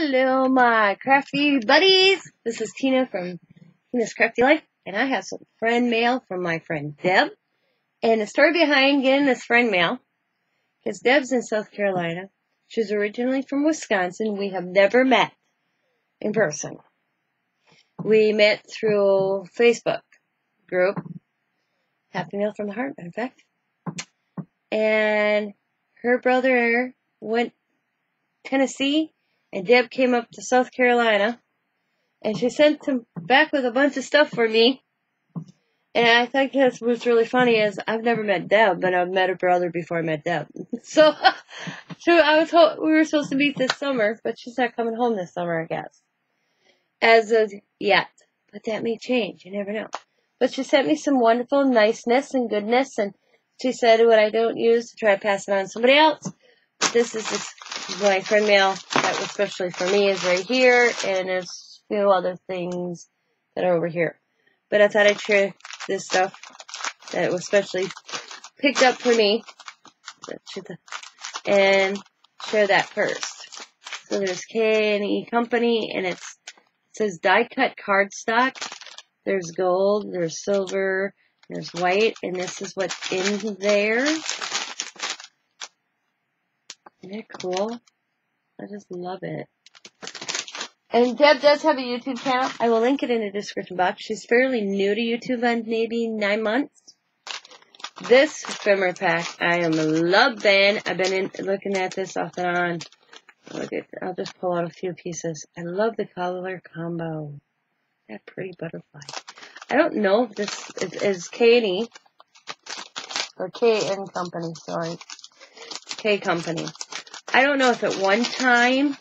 Hello, my crafty buddies. This is Tina from Tina's Crafty Life, and I have some friend mail from my friend Deb. And the story behind getting this friend mail, because Deb's in South Carolina. She's originally from Wisconsin. We have never met in person. We met through Facebook group, Happy Mail from the Heart, matter of fact. And her brother went to Tennessee, and Deb came up to South Carolina, and she sent him back with a bunch of stuff for me. And I think that's what's really funny is I've never met Deb, but I've met her brother before I met Deb. So we were supposed to meet this summer, but she's not coming home this summer, I guess. As of yet. But that may change. You never know. But she sent me some wonderful niceness and goodness, and she said what I don't use to try to pass it on to somebody else. This is my friend mail that was especially for me is right here, and there's a few other things that are over here. But I thought I'd share this stuff that was specially picked up for me and share that first. So there's K&E Company, and it says die-cut cardstock. There's gold, there's silver, there's white, and this is what's in there. Isn't that cool? I just love it. And Deb does have a YouTube channel. I will link it in the description box. She's fairly new to YouTube, on maybe 9 months. This ephemera pack I am loving. I've been looking at this off and on. I'll just pull out a few pieces. I love the color combo. That pretty butterfly. I don't know if this is K&E or K&N Company. Sorry, K Company. I don't know if at one time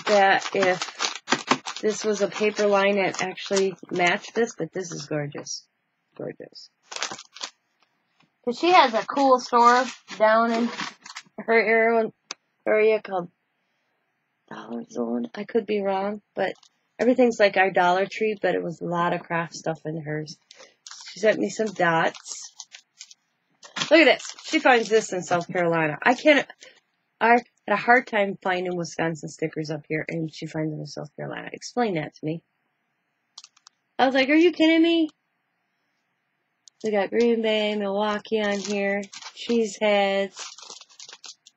that if this was a paper line that actually matched this, but this is gorgeous. Gorgeous. Because she has a cool store down in her area called Dollar Zone. I could be wrong, but everything's like our Dollar Tree, but it was a lot of craft stuff in hers. She sent me some dots. Look at this. She finds this in South Carolina. I had a hard time finding Wisconsin stickers up here, and she finds them in South Carolina. Explain that to me. I was like, are you kidding me? We got Green Bay, Milwaukee on here, Cheeseheads,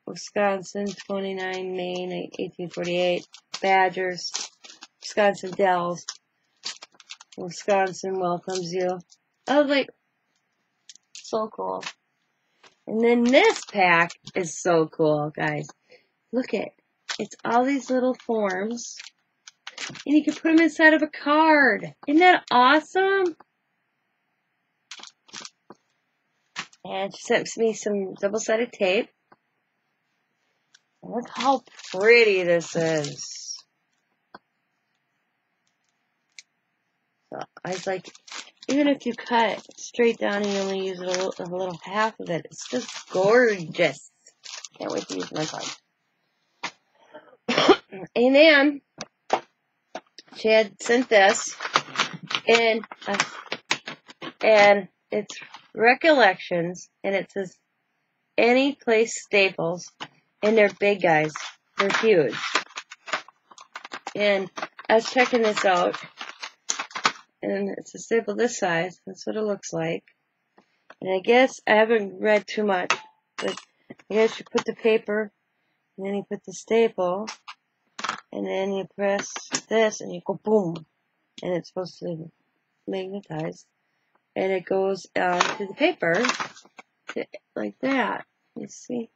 Wisconsin, 29 Maine, 1848, Badgers, Wisconsin Dells, Wisconsin welcomes you. I was like, so cool. And then this pack is so cool, guys. Look at it. It's all these little forms. And you can put them inside of a card. Isn't that awesome? And she sent me some double-sided tape. And look how pretty this is. So I was like, even if you cut it straight down and you only use a little half of it, it's just gorgeous. Can't wait to use my card. And then she had sent this, and it's recollections, and it says any place staples, and they're big, guys. They're huge. And I was checking this out, and it's a staple this size. That's what it looks like. And I guess I haven't read too much, but I guess you put the paper, and then you put the staple, and then you press this, and you go boom, and it's supposed to magnetize, and it goes onto the paper like that. You see?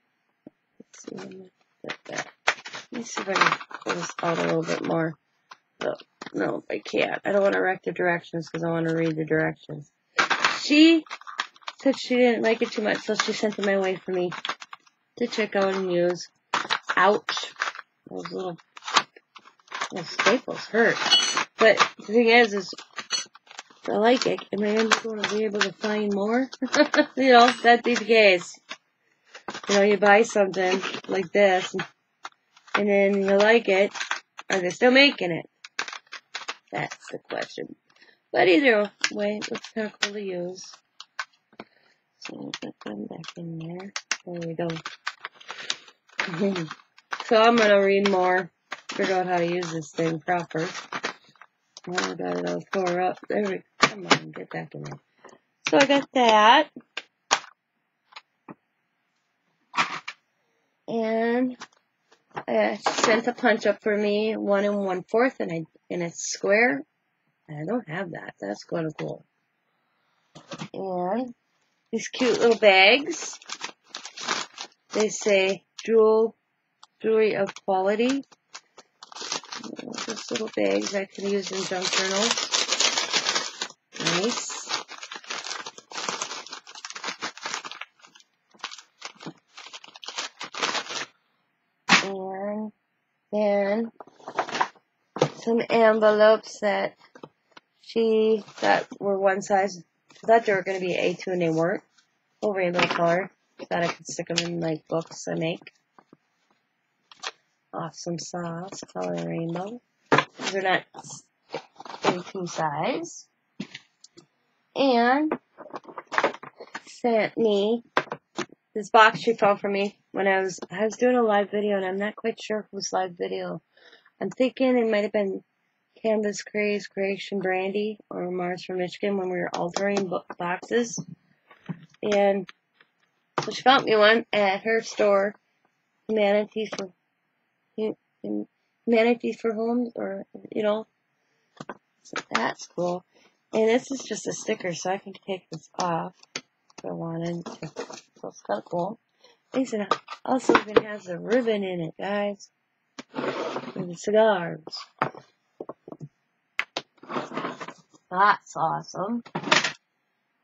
Let's see. Let me see if I can pull this out a little bit more. Oh, no, I can't. I don't want to wreck the directions because I want to read the directions. She said she didn't like it too much, so she sent it my way for me to check out and use. Ouch. Those little staples hurt. But the thing is I like it. Am I going to be able to find more? You know, that'd be the case. You know, you buy something like this, and then you like it. Are they still making it? That's the question. But either way, it looks kind of cool to use. So, put them back in there. There we go. So I'm going to read more figure out how to use this thing proper. Oh, I got it all tore up. There we go. Come on, get back in there. So I got that. And she sent a punch up for me, 1 1/4, and it's square. I don't have that. That's kind of cool. And these cute little bags. They say jewelry of quality. Just little bags I can use in junk journals. Nice. And then some envelopes that she thought were one size. She thought they were going to be A2 and they weren't. Full rainbow color. Thought I could stick them in like books I make. Awesome sauce, color rainbow. These are not A2 size. And sent me this box she found for me when I was doing a live video, and I'm not quite sure whose live video. I'm thinking it might have been Canvas Craze, Creation Brandy, or Mars from Michigan when we were altering boxes. And so she found me one at her store, Humanity for Homes, or, you know, so that's cool. And this is just a sticker, so I can take this off if I wanted to. So it's kind of cool. It also even has a ribbon in it, guys, for the cigars. That's awesome.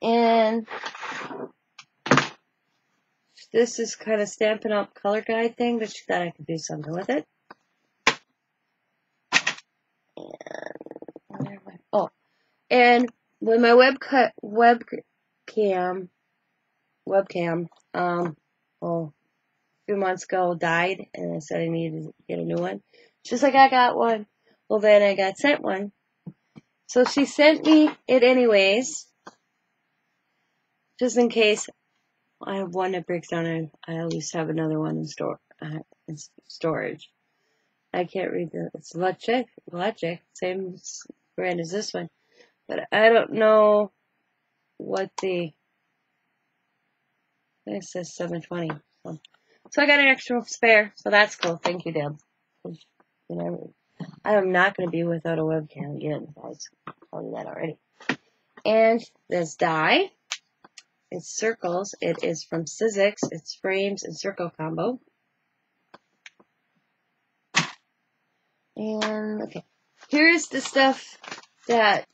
And this is kind of Stampin' Up! Color guide thing, but she thought I could do something with it. And when my webcam, a few months ago died, and I said I needed to get a new one. She's like, I got one. Well, then I got sent one. So she sent me it anyways, just in case I have one that breaks down, and I always have another one in storage. I can't read it's Logic, same brand as this one. But I don't know what it says 720. So I got an extra spare, so that's cool. Thank you, Deb. You know, I am not going to be without a webcam again, guys. I'll tell you that already. And this die, it's circles. It is from Sizzix. It's frames and circle combo. And, okay. Here's the stuff that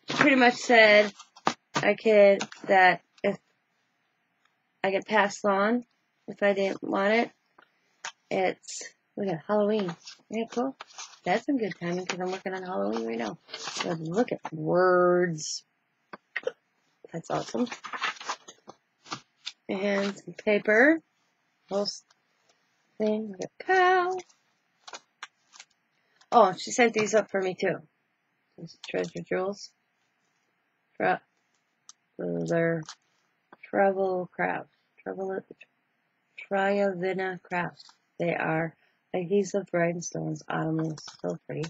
pretty much said that if I could pass on if I didn't want it. We got Halloween. Yeah, cool. That's some good timing because I'm working on Halloween right now. So look at words. That's awesome. And some paper. Whole thing. We got cow. Oh, she sent these up for me too. These treasure jewels. They're travel crafts. Triavina crafts. They are adhesive rhinestones. Autumn is so pretty.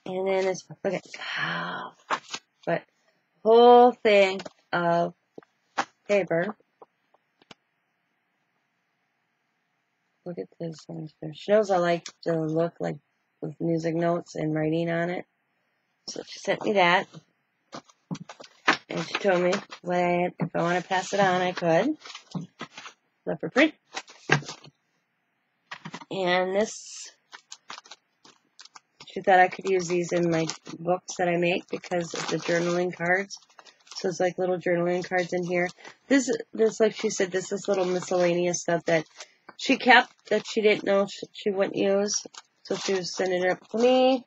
And then it's, look at cow. But whole thing of paper. Look at this one. She knows I like to look like with music notes and writing on it. So she sent me that. And she told me if I want to pass it on, I could. Leopard print. And this, she thought I could use these in my books that I make because of the journaling cards. So it's like little journaling cards in here. This, like she said, this is little miscellaneous stuff that she kept that she didn't know she wouldn't use. So she was sending it up to me.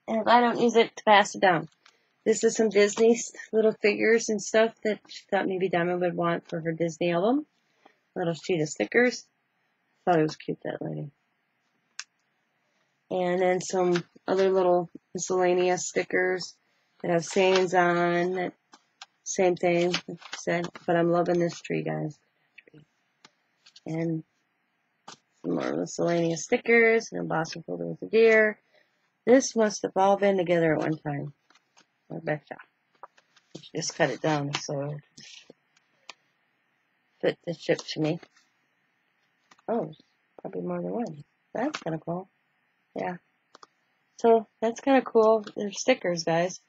And if I don't use it, to pass it down. This is some Disney little figures and stuff that she thought maybe Diamond would want for her Disney album. Little sheet of stickers. Thought it was cute, that lady. And then some other little miscellaneous stickers that have sayings on. That same thing, like I said. But I'm loving this tree, guys. And Some more miscellaneous stickers, an embossing folder with a deer. This must have all been together at one time. I betcha. Just cut it down so it fit the ship to me. Oh, probably more than one. That's kind of cool. Yeah. So that's kind of cool. They're stickers, guys.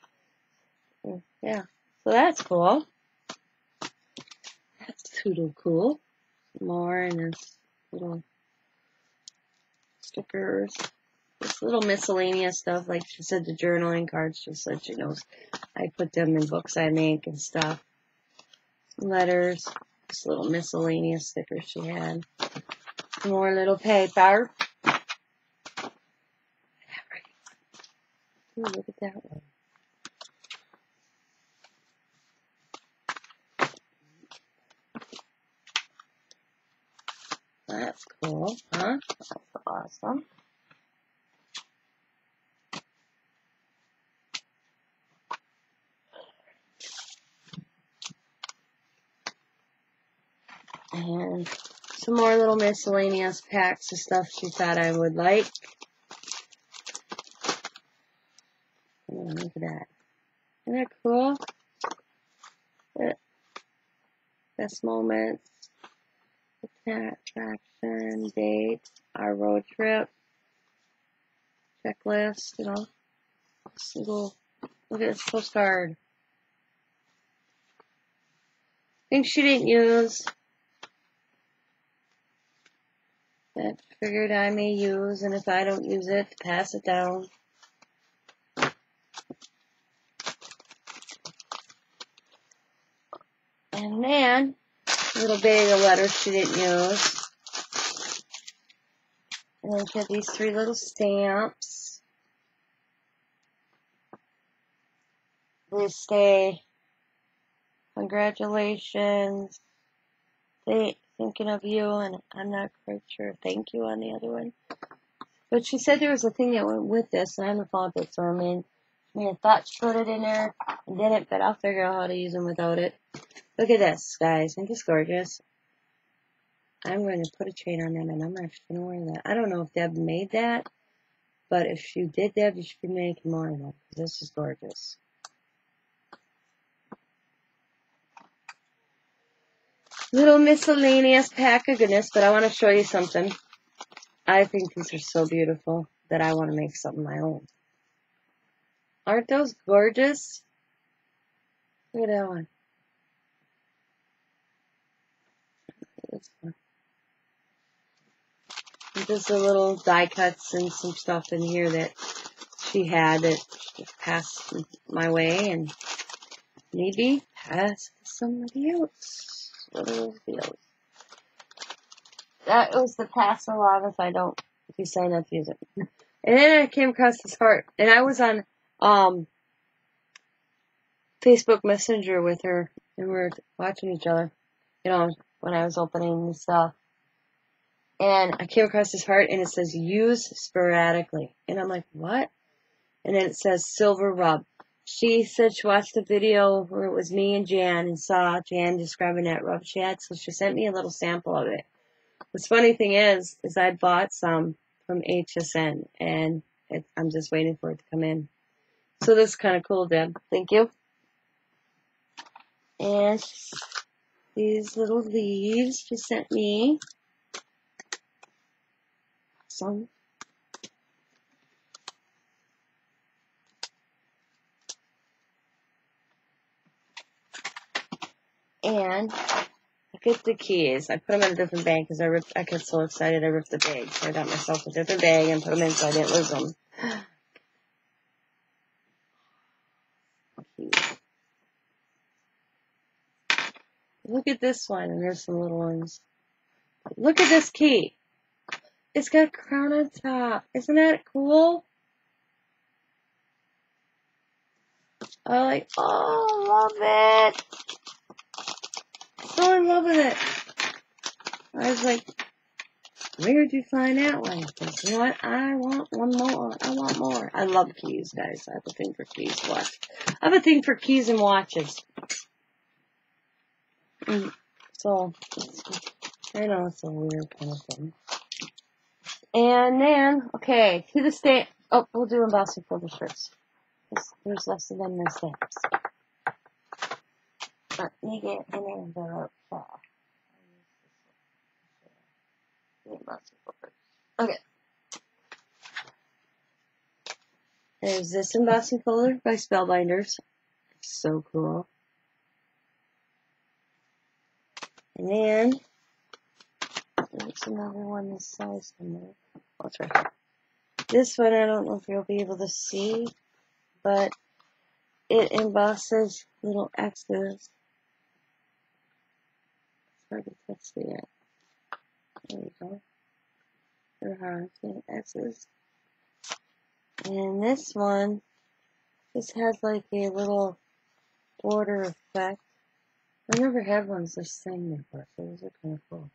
Yeah. So that's cool. That's pseudo cool. More and there's little stickers. Just little miscellaneous stuff. Like she said, the journaling cards, just so she knows. I put them in books I make and stuff. Letters. Just little miscellaneous stickers she had. More little paper. Ooh, look at that one. That's cool, huh? That's awesome. And some more little miscellaneous packs of stuff she thought I would like. Oh, look at that. Isn't that cool? Best moments, attraction, dates, our road trip, checklist, you know. Little, look at this postcard. Things she didn't use. That figured I may use, and if I don't use it, pass it down. And then, a little bag of letters she didn't use. And then she had these 3 little stamps. They say, congratulations, thinking of you, and I'm not quite sure thank you on the other one. But she said there was a thing that went with this, and I haven't found it, so I thought she put it in there and didn't, but I'll figure out how to use them without it. Look at this, guys. I think it's gorgeous. I'm going to put a chain on them, and I'm actually going to wear that. I don't know if Deb made that, but if you did, Deb, you should be making more of them, because this is gorgeous. Little miscellaneous pack of goodness, but I want to show you something. I think these are so beautiful that I want to make something of my own. Aren't those gorgeous? Look at that one. This one. Just a little die cuts and some stuff in here that she had that passed my way and maybe pass to somebody else. Little deals. That was the pass along if you sign up to use it. And then I came across this heart, and I was on Facebook Messenger with her, and we were watching each other, you know, when I was opening the stuff. And I came across this heart, and it says, use sporadically. And I'm like, what? And then it says, silver rub. She said she watched a video where it was me and Jan, and saw Jan describing that rub she had, so she sent me a little sample of it. The funny thing is I bought some from HSN, and I'm just waiting for it to come in. So this is kind of cool, Deb. Thank you. And these little leaves she sent me. Awesome. And look at the keys. I put them in a different bag because I got so excited I ripped the bag. So I got myself a different bag and put them in so I didn't lose them. Look at this one, and there's some little ones. Look at this key. It's got a crown on top. Isn't that cool? I love it. So in love with it. I was like, where'd you find that one? Because, you know what? I want one more. I want more. I love keys, guys. I have a thing for keys. Watch. I have a thing for keys and watches. So, I know it's a weird kind of thing. And then, okay, to the stamp. Oh, we'll do embossing folders first. There's less of them than stamps. Let me get an envelope. Embossing folders. Okay. There's this embossing folder by Spellbinders. It's so cool. And then there's another one this size somewhere. Oh, it's right here. This one I don't know if you'll be able to see, but it embosses little X's. It's hard to touch the X. There we go. They're hard. X's. And this one, this has like a little border effect. I never had ones this thing before, so those are kind of cool.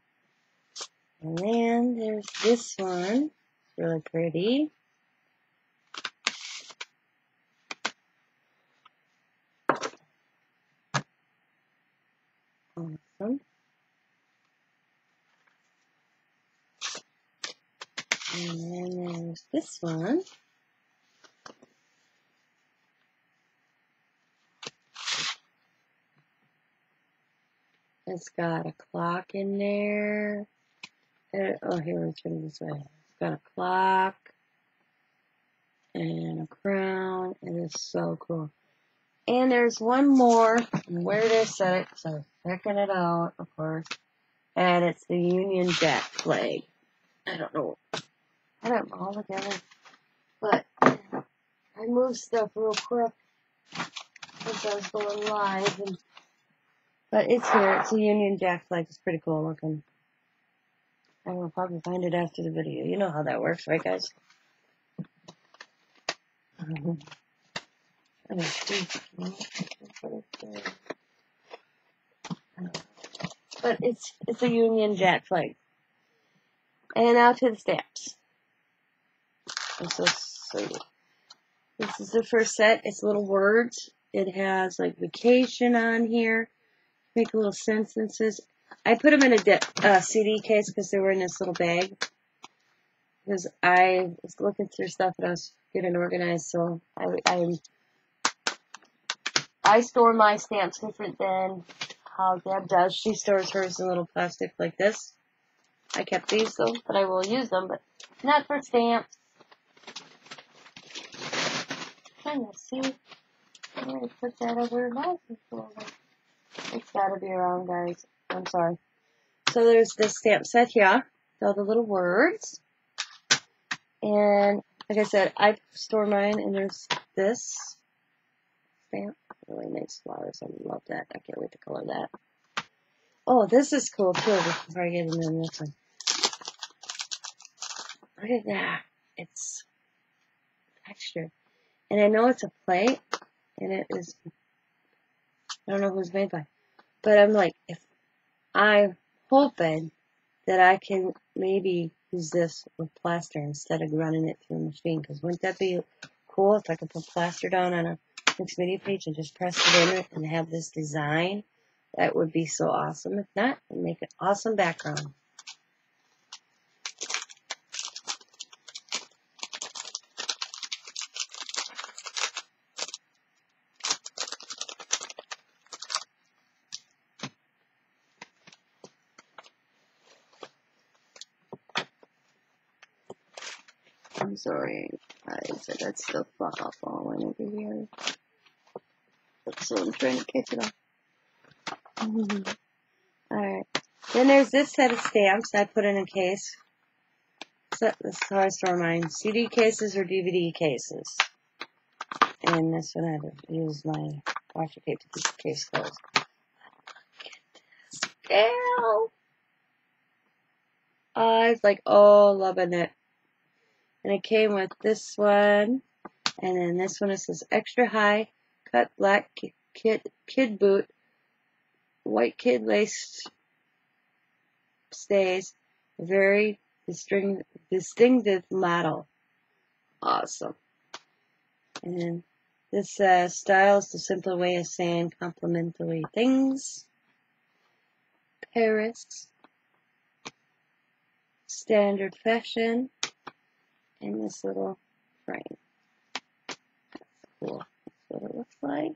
And then there's this one. It's really pretty. Awesome. And then there's this one. It's got a clock in there. Oh, here, let's turn it this way. It's got a clock and a crown. It is so cool. And there's one more. Where did I set it? So I'm picking it out, of course. And it's the Union Jack flag. I don't know. I don't know all together. But I moved stuff real quick since I was going live. But it's here. It's a Union Jack flag. It's pretty cool looking. I will probably find it after the video. You know how that works, right, guys? But it's a Union Jack flag. And now to the stamps. This is the first set. It's little words. It has like vacation on here. Make little sentences. I put them in a CD case because they were in this little bag. Because I was looking through stuff and I was getting organized. So I store my stamps different than how Deb does. She stores hers in little plastic like this. I kept these though, but I will use them, but not for stamps. Trying to see. I'm going to put that over in my folder. It's got to be around, guys. I'm sorry. So there's this stamp set here. All the little words. And like I said, I store mine, and there's this stamp. Really nice flowers. I love that. I can't wait to color that. Oh, this is cool too. Before I get into this one. Look at that. It's textured. And I know it's a plate, and it is, I don't know who it's made by. But I'm like, if I'm hoping that I can maybe use this with plaster instead of running it through a machine. Because wouldn't that be cool if I could put plaster down on a mixed media page and just press it in and have this design? That would be so awesome. If not, it'd make an awesome background. I'm sorry, guys, I got stuff falling over here. So I'm trying to catch it off. Alright. Then there's this set of stamps I put in a case. So this is how I store mine. CD cases or DVD cases. And this one I have to use my washi tape to keep the case closed. Ew! I was like, oh, loving it. And it came with this one. And then this one, it says extra high cut black kid boot, white kid lace stays, very distinctive model. Awesome. And then this style is the simple way of saying complimentary things. Paris. Standard fashion. this little frame. That's cool. That's what it looks like.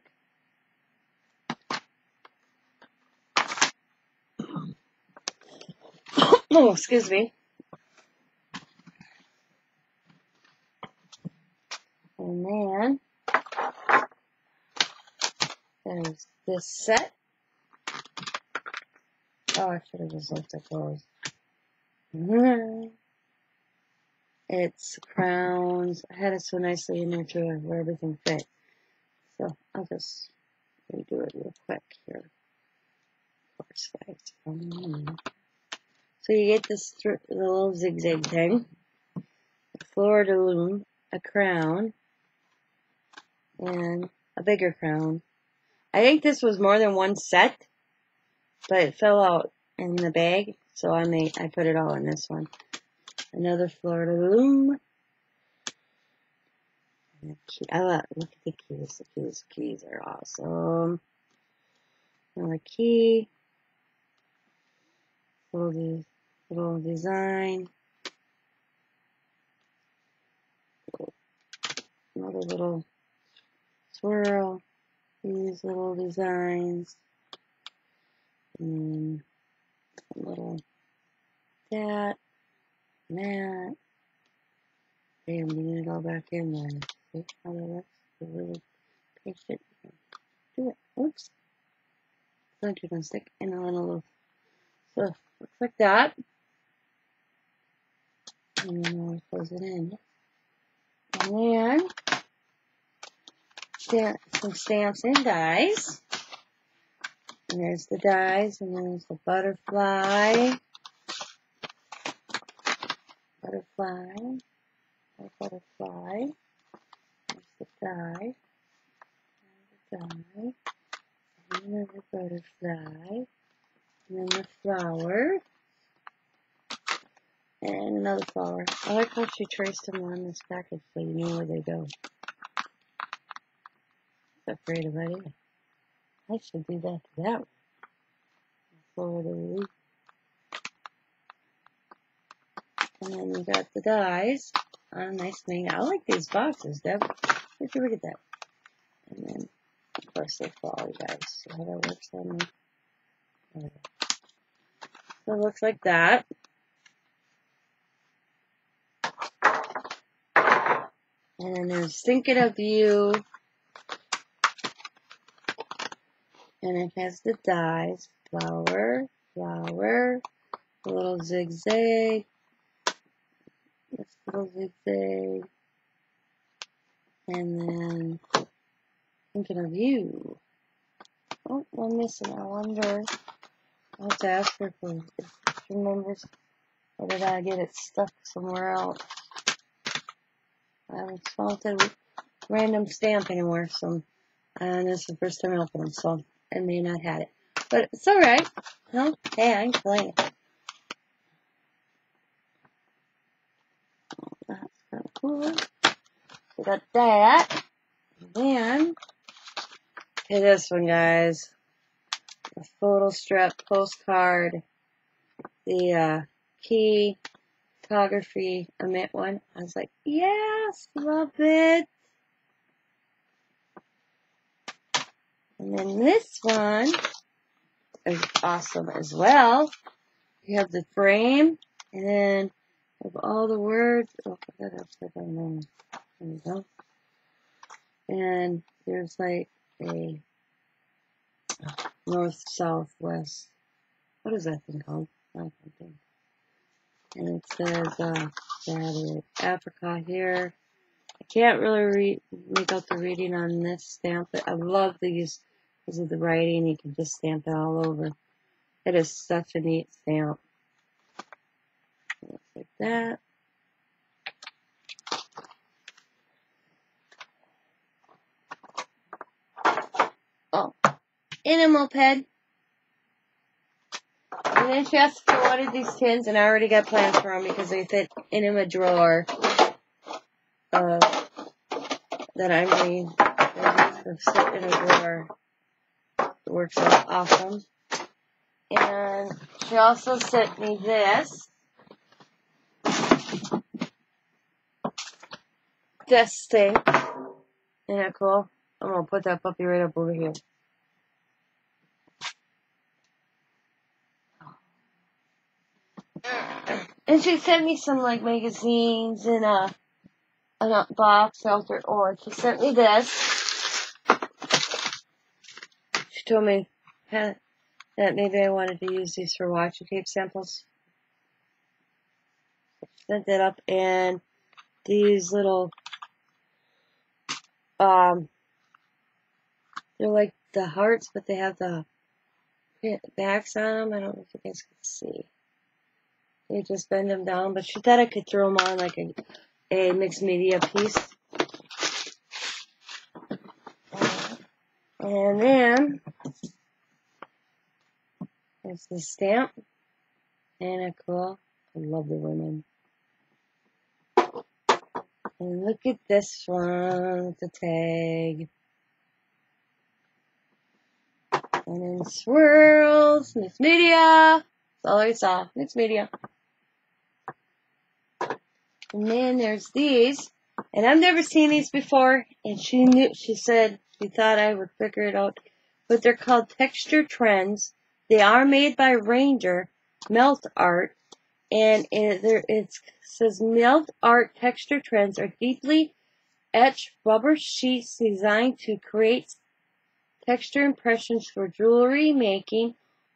Oh, excuse me. And then there's this set. Oh, I should have just left it closed. It's crowns. I had it so nicely in there too, where everything fit. So I'll just redo it real quick here. Of course, guys. So you get this the little zigzag thing, a fleur de lune, a crown, and a bigger crown. I think this was more than one set, but it fell out in the bag, so I put it all in this one. Another fleur de lune. Look at the keys. The keys are awesome. Another key. Little design. Another little swirl. These little designs. And a little that. And that. I'm bringing it all back in there. See how that looks? Really patient. Do it. Oops. Don't you gonna stick in on a little. So looks like that. And then I'll close it in. And then some stamps and dies. And there's the dies, and then there's the butterfly. Butterfly. There's the die. And then the butterfly. And then the flower. And another flower. I like how she traced them on this package so you know where they go. That's a creative idea. I should do that to that one. Forward a leaf. And then you got the dies on a nice thing. I like these boxes, Deb. Look at that. And then, of course, they fall, you guys. See how that works on me? So it looks like that. And then there's Thinking of You. And it has the dies. Flower, flower, a little zigzag. This little zigzag. And then Thinking of You. Oh, one missing. I wonder. I'll have to ask her if she remembers. Or did I get it stuck somewhere else? I haven't found a random stamp anymore, so this is the first time I opened them, so I may not have it. But it's alright. No, hey, I can play it. That's kind of cool. We got that. And then, okay, this one, guys. The photo strap postcard. The key photography emit one. I was like, yes, love it. And then this one is awesome as well. You have the frame, and then of all the words. Oh, I got upside down there. There we go. And there's like a north, south, west. What is that thing called? I don't think. And it says Africa here. I can't really make out the reading on this stamp, but I love these because of the writing. You can just stamp it all over. It is such a neat stamp. Looks like that. Oh, in a moped. And then she asked for one of these tins, and I already got plans for them because they fit in a drawer that I'm going to sit in a drawer. It works out awesome. And she also sent me this. this thing. Isn't that cool? I'm going to put that puppy right up over here. And she sent me some like magazines and a box filter. Or she sent me this. She told me that maybe I wanted to use these for washi tape samples. She sent that up, and these little they're like the hearts, but they have the backs on them. I don't know if you guys can see. You just bend them down, but she thought I could throw them on like a mixed media piece. And then there's the stamp. Ain't it cool? I love the women. And look at this one with the tag. And then swirls, mixed media. That's all I saw, mixed media. And then there's these, and I've never seen these before, and she said she thought I would figure it out, but they're called Texture Trends. They are made by Ranger Melt Art, and it says Melt Art Texture Trends are deeply etched rubber sheets designed to create texture impressions for jewelry making,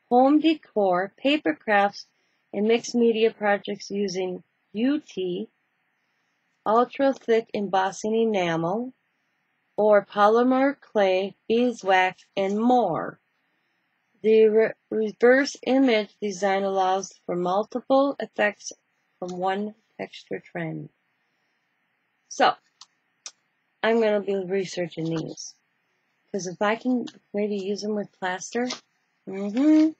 home decor, paper crafts, and mixed media projects using UT, ultra thick embossing enamel, or polymer clay, beeswax, and more. The reverse image design allows for multiple effects from one texture trend. So, I'm going to be researching these. Because if I can maybe use them with plaster, look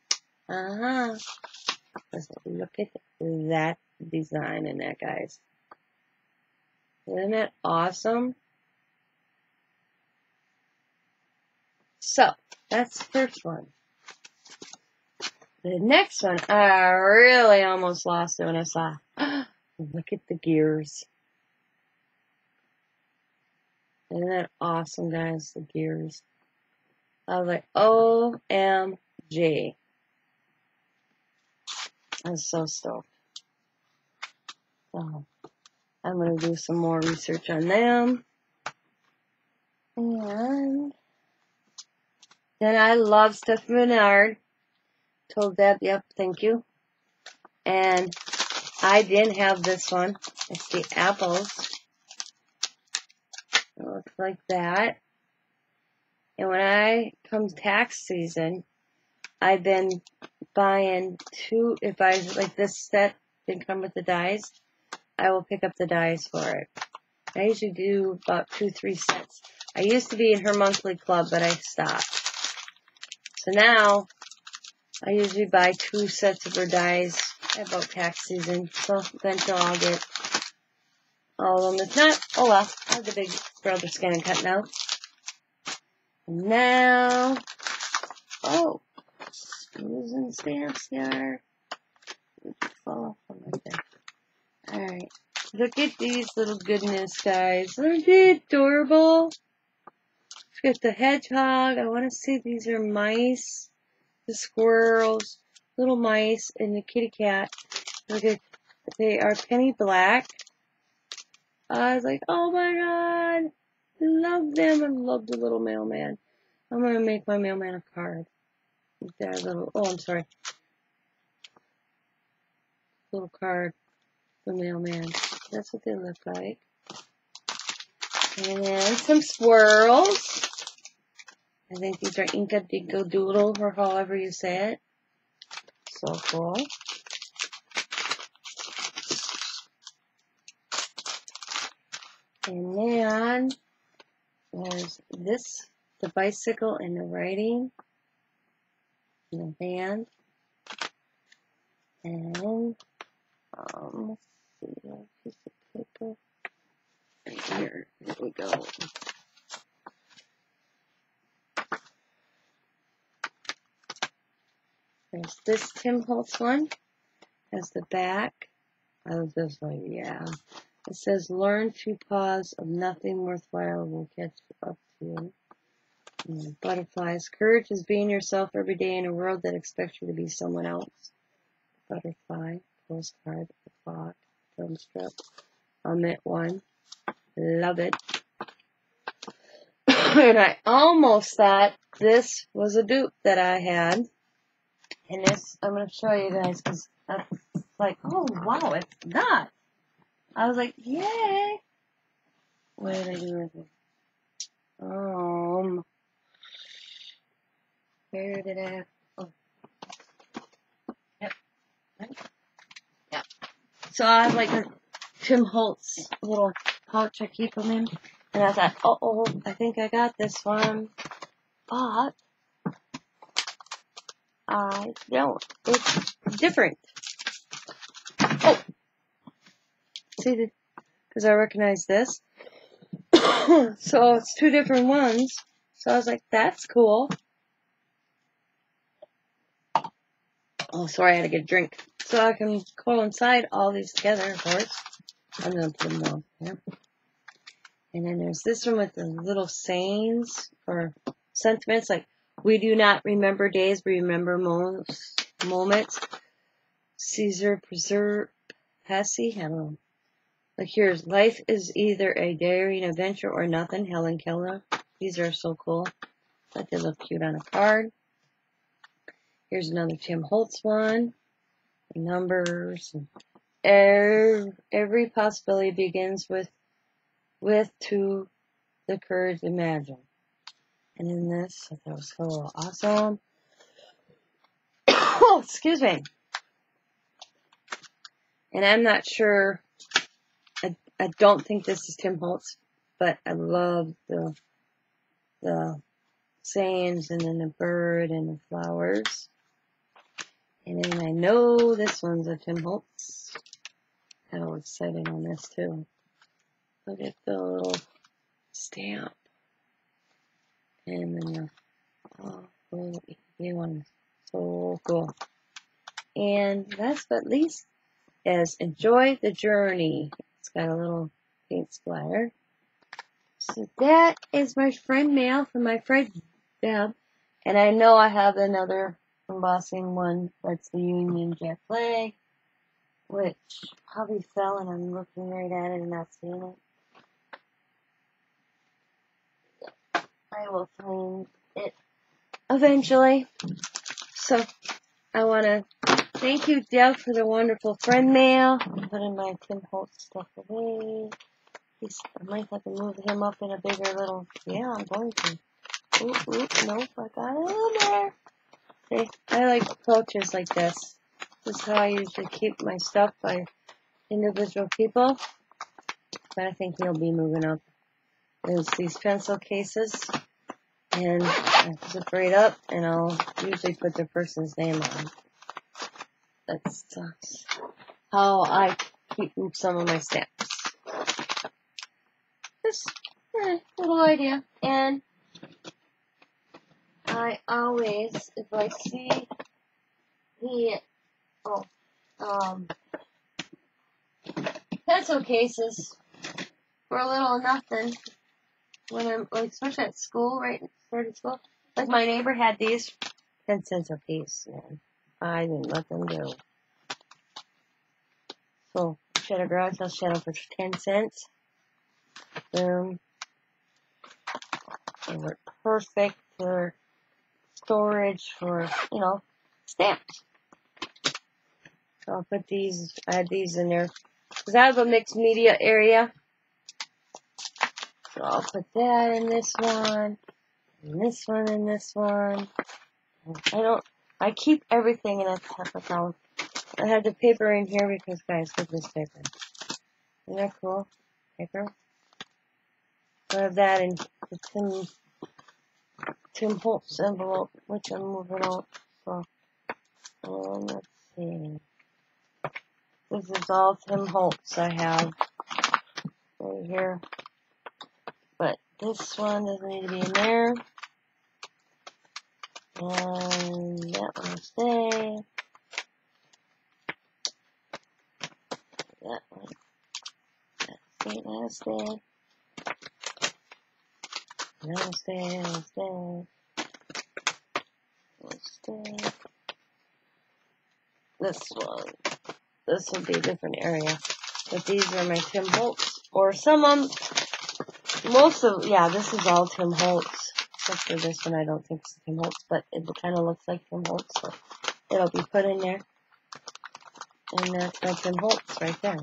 at that design in that, guys. Isn't that awesome? So, that's the first one. The next one, I really almost lost it when I saw. Look at the gears. Isn't that awesome, guys? The gears. I was like, OMG. I'm so stoked. So, I'm going to do some more research on them. And then I love Steph Menard. Told Deb, yep, thank you. And I didn't have this one. It's the apples. It looks like that. And when I comes tax season, I've been buying two. If I like this set didn't come with the dies, I will pick up the dies for it. I usually do about 2-3 sets. I used to be in her monthly club, but I stopped. So now I usually buy 2 sets of her dies about tax season. So eventually I'll get all of them. If not, oh well. I have the big brother scan and cut now. And now, oh, screws and stamps here. Fall off right there. Alright. Look at these little goodness, guys. Aren't they adorable? Look at the hedgehog. I want to see these are mice. The squirrels, little mice, and the kitty cat. Look at, they are penny black. I was like, oh my god, I love them. I love the little mailman. I'm gonna make my mailman a card. That little, oh, I'm sorry. Little card, the mailman. That's what they look like. And then some swirls. I think these are Inca Dingo Doodle, or however you say it. So cool. And then there's this, the bicycle and the writing, and the band. And let's see, a piece of paper right here. There we go. There's this Tim Holtz one. Has the back. I was just like, yeah. It says, learn to pause of nothing worthwhile will catch up to you. Butterflies. Courage is being yourself every day in a world that expects you to be someone else. Butterfly. Postcard. The clock. Film strip. Omit one. Love it. And I almost thought this was a dupe that I had. And this, I'm going to show you guys because I'm like, oh wow, it's not. I was like, yay. What did I do with it? Where did I have? Oh, yep. Yeah. So I have like a Tim Holtz little pouch I keep them in. And I thought, oh, I think I got this one. But I don't. It's different. Oh! See, because I recognize this. So it's two different ones. So I was like, that's cool. Oh, sorry, I had to get a drink. So I can coincide all these together, of course. I'm going to put them all here. And then there's this one with the little sayings or sentiments like, we do not remember days, we remember moments. Caesar Passy, I don't know. Like here's, life is either a daring adventure or nothing, Helen Keller. These are so cool. But they look cute on a card. Here's another Tim Holtz one. Numbers. Every possibility begins with to the courage to imagine. And in this, I thought it was so awesome. Oh, excuse me. And I'm not sure. I don't think this is Tim Holtz, but I love the sayings and then the bird and the flowers. And then I know this one's a Tim Holtz. Kind of excited on this too. Look at the little stamp. And then the EA one is so cool. And last but least is enjoy the journey. It's got a little paint splatter. So that is my friend mail from my friend Deb. And I know I have another embossing one that's the Union Jack flag, which probably fell and I'm looking right at it and not seeing it. I will find it eventually. So I want to thank you, Deb, for the wonderful friend mail. I'm putting my Tim Holtz stuff away. I might have to move him up in a bigger little. Yeah, I'm going to. Nope, I got it in there. See, I like pouches like this. This is how I usually keep my stuff by individual people. But I think he'll be moving up. There's these pencil cases. And I zip right up, and I'll usually put the person's name on. That's how I keep some of my stamps. Just a little idea. And I always, if I see the pencil cases for a little nothing, when I'm, like, especially at school, right, started school, like my neighbor had these, 10 cents a piece, man. I didn't let them go. So, Shadow Garage Sale Shadow for 10 cents. Boom. They were perfect for storage for, stamps. So I'll put these, I had these in there. Because I have a mixed media area. So I'll put that in this one. And this one and this one. I keep everything in a type account. I have the paper in here because, guys, look at this paper. Isn't that cool? Paper. So I have that in the Tim Holtz envelope, which I'm moving out. So, let's see. This is all Tim Holtz I have right here. But this one doesn't need to be in there. And that one will stay. That one. That stay, let it stay. Let it stay, let it stay. Let it stay. This one. This will be a different area. But these are my Tim Holtz. Or some of them. Most of, yeah, this is all Tim Holtz. Except for this one, I don't think it's Tim Holtz. But it kind of looks like Tim Holtz. So it'll be put in there. And that's my Tim Holtz right there.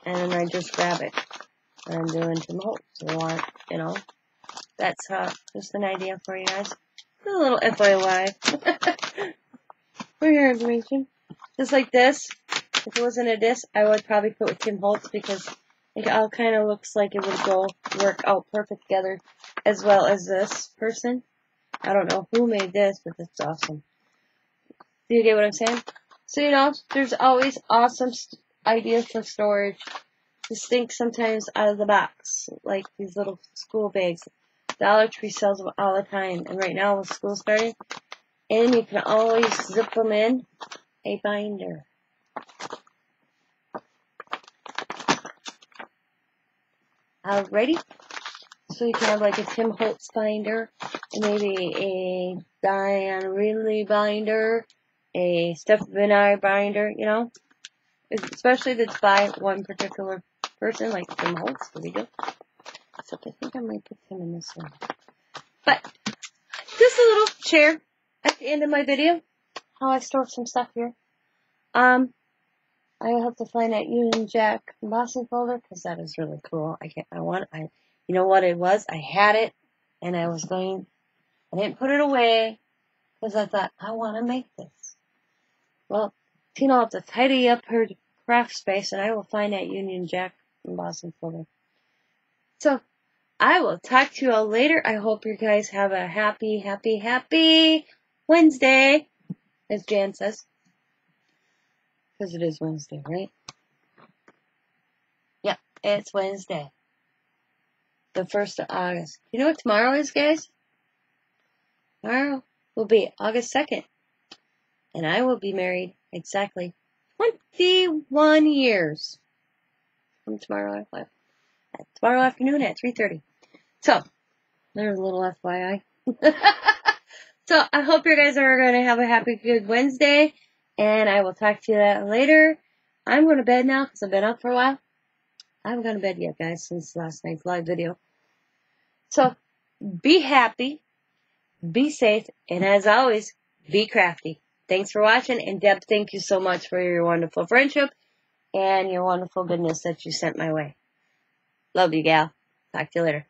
And then I just grab it. And I'm doing Tim Holtz. I want, you know, that's just an idea for you guys. A little FYI. For your information. Just like this. If it wasn't a disc, I would probably put with Tim Holtz because it all kind of looks like it would work out perfect together as well as this person. I don't know who made this, but it's awesome. Do you get what I'm saying? So, you know, there's always awesome ideas for storage. Just think sometimes out of the box, like these little school bags. Dollar Tree sells them all the time, and right now with school starting, and you can always zip them in a binder. Alrighty, so you can have like a Tim Holtz binder, and maybe a Diane Ridley binder, a Stephanie Bernard binder, you know, especially if it's by one particular person, like Tim Holtz. There we go. Except I think I might put him in this one. But just a little share at the end of my video how I store some stuff here. I hope to find that Union Jack embossing folder because that is really cool. You know what it was? I had it and I didn't put it away because I thought, I want to make this. Well, Tina will have to tidy up her craft space and I will find that Union Jack embossing folder. So, I will talk to you all later. I hope you guys have a happy, happy, happy Wednesday, as Jan says. Because it is Wednesday, right? Yeah, it's Wednesday. The 1st of August. You know what tomorrow is, guys? Tomorrow will be August 2nd. And I will be married exactly 21 years. From tomorrow afternoon at 3:30. So, there's a little FYI. So, I hope you guys are going to have a happy, good Wednesday. And I will talk to you later. I'm going to bed now because I've been up for a while. I haven't gone to bed yet, guys, since last night's live video. So, be happy, be safe, and as always, be crafty. Thanks for watching. And Deb, thank you so much for your wonderful friendship and your wonderful goodness that you sent my way. Love you, gal. Talk to you later.